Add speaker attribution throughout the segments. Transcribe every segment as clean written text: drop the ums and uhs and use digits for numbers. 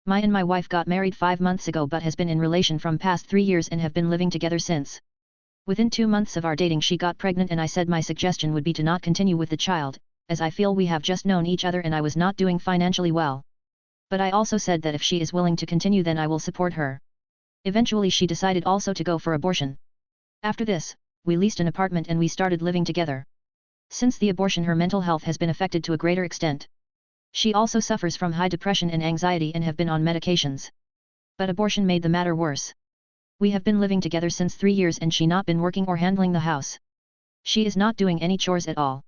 Speaker 1: My wife got married 5 months ago but has been in relation from past 3 years and have been living together since. Within 2 months of our dating she got pregnant and I said my suggestion would be to not continue with the child, as I feel we have just known each other and I was not doing financially well. But I also said that if she is willing to continue then I will support her. Eventually she decided also to go for abortion. After this, we leased an apartment and we started living together. Since the abortion her mental health has been affected to a greater extent. She also suffers from high depression and anxiety and have been on medications. But abortion made the matter worse. We have been living together since 3 years and she not been working or handling the house. She is not doing any chores at all.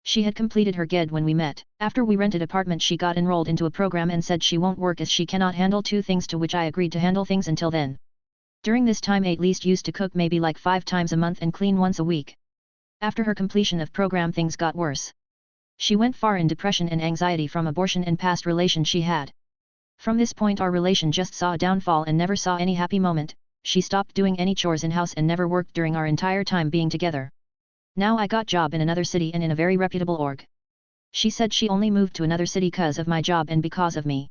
Speaker 1: She had completed her GED when we met. After we rented apartment she got enrolled into a program and said she won't work as she cannot handle 2 things, to which I agreed to handle things until then. During this time at least used to cook maybe like 5 times a month and clean once a week. After her completion of program things got worse. She went far in depression and anxiety from abortion and past relation she had. From this point our relation just saw a downfall and never saw any happy moment. She stopped doing any chores in house and never worked during our entire time being together. Now I got job in another city and in a very reputable org. She said she only moved to another city cause of my job and because of me.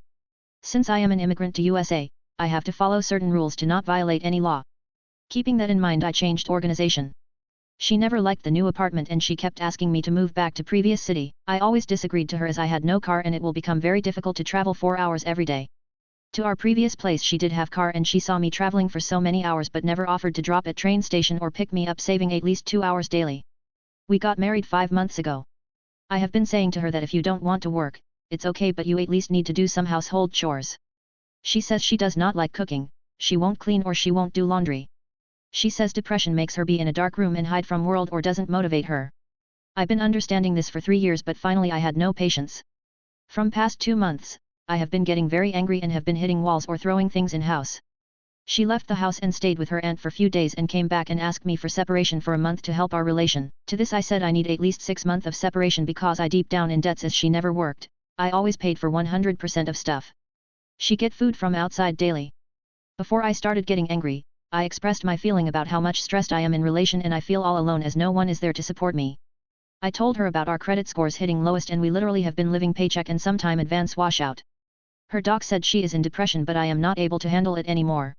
Speaker 1: Since I am an immigrant to USA, I have to follow certain rules to not violate any law. Keeping that in mind I changed organization. She never liked the new apartment and she kept asking me to move back to previous city. I always disagreed to her as I had no car and it will become very difficult to travel 4 hours every day. To our previous place she did have car and she saw me traveling for so many hours but never offered to drop at train station or pick me up, saving at least 2 hours daily. We got married 5 months ago. I have been saying to her that if you don't want to work, it's okay but you at least need to do some household chores. She says she does not like cooking, she won't clean or she won't do laundry. She says depression makes her be in a dark room and hide from world or doesn't motivate her. I've been understanding this for 3 years but finally I had no patience. From past 2 months, I have been getting very angry and have been hitting walls or throwing things in house. She left the house and stayed with her aunt for few days and came back and asked me for separation for a month to help our relation. To this I said I need at least 6 months of separation because I deep down in debts as she never worked. I always paid for 100% of stuff. She get food from outside daily. Before I started getting angry, I expressed my feeling about how much stressed I am in relation and I feel all alone as no one is there to support me. I told her about our credit scores hitting lowest and we literally have been living paycheck and sometime advance washout. Her doc said she is in depression but I am not able to handle it anymore.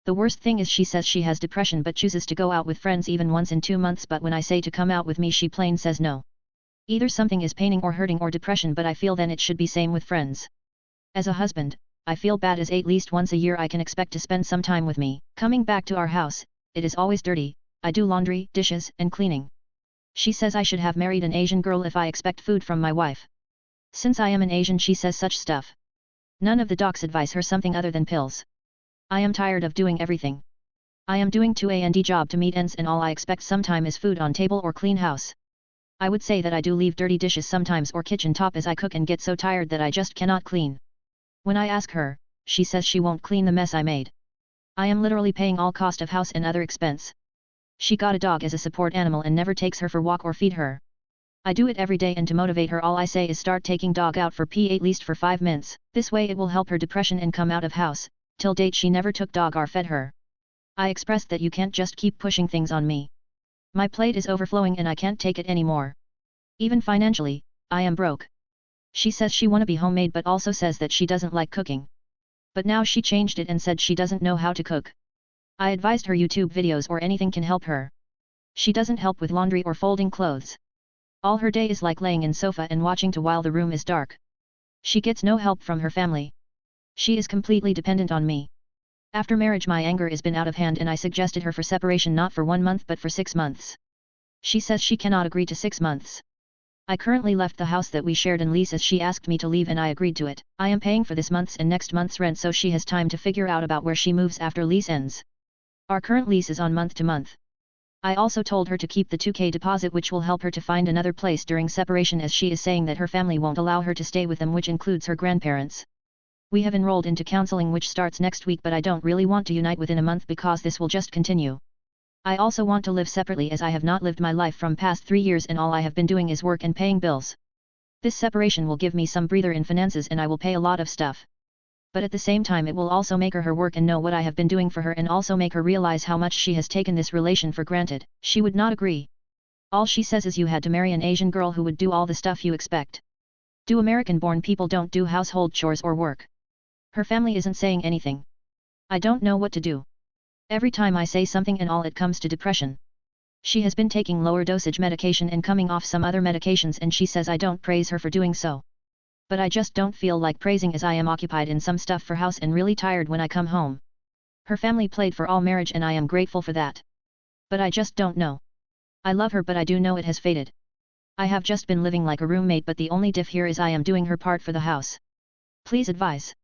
Speaker 1: The worst thing is she says she has depression but chooses to go out with friends even once in 2 months, but when I say to come out with me she plain says no. Either something is paining or hurting or depression, but I feel then it should be same with friends. As a husband, I feel bad as at least once a year I can expect to spend some time with me. Coming back to our house, it is always dirty. I do laundry, dishes, and cleaning. She says I should have married an Asian girl if I expect food from my wife. Since I am an Asian she says such stuff. None of the docs advise her something other than pills. I am tired of doing everything. I am doing 2 job to meet ends and all I expect sometime is food on table or clean house. I would say that I do leave dirty dishes sometimes or kitchen top as I cook and get so tired that I just cannot clean. When I ask her, she says she won't clean the mess I made. I am literally paying all cost of house and other expense. She got a dog as a support animal and never takes her for walk or feed her. I do it every day and to motivate her all I say is start taking dog out for pee at least for 5 minutes. This way it will help her depression and come out of house. Till date she never took dog or fed her. I expressed that you can't just keep pushing things on me. My plate is overflowing and I can't take it anymore. Even financially, I am broke. She says she wanna be homemade but also says that she doesn't like cooking. But now she changed it and said she doesn't know how to cook. I advised her YouTube videos or anything can help her. She doesn't help with laundry or folding clothes. All her day is like laying in sofa and watching to while the room is dark. She gets no help from her family. She is completely dependent on me. After marriage my anger has been out of hand and I suggested her for separation not for 1 month but for 6 months. She says she cannot agree to 6 months. I currently left the house that we shared and lease as she asked me to leave and I agreed to it. I am paying for this month's and next month's rent so she has time to figure out about where she moves after lease ends. Our current lease is on month to month. I also told her to keep the 2K deposit which will help her to find another place during separation as she is saying that her family won't allow her to stay with them, which includes her grandparents. We have enrolled into counseling which starts next week but I don't really want to unite within a month because this will just continue. I also want to live separately as I have not lived my life from past 3 years and all I have been doing is work and paying bills. This separation will give me some breather in finances and I will pay a lot of stuff. But at the same time it will also make her work and know what I have been doing for her and also make her realize how much she has taken this relation for granted. She would not agree. All she says is you had to marry an Asian girl who would do all the stuff you expect. Do American-born people don't do household chores or work? Her family isn't saying anything. I don't know what to do. Every time I say something and all it comes to depression. She has been taking lower dosage medication and coming off some other medications and she says I don't praise her for doing so. But I just don't feel like praising as I am occupied in some stuff for house and really tired when I come home. Her family played for all marriage and I am grateful for that. But I just don't know. I love her but I do know it has faded. I have just been living like a roommate but the only diff here is I am doing her part for the house. Please advise.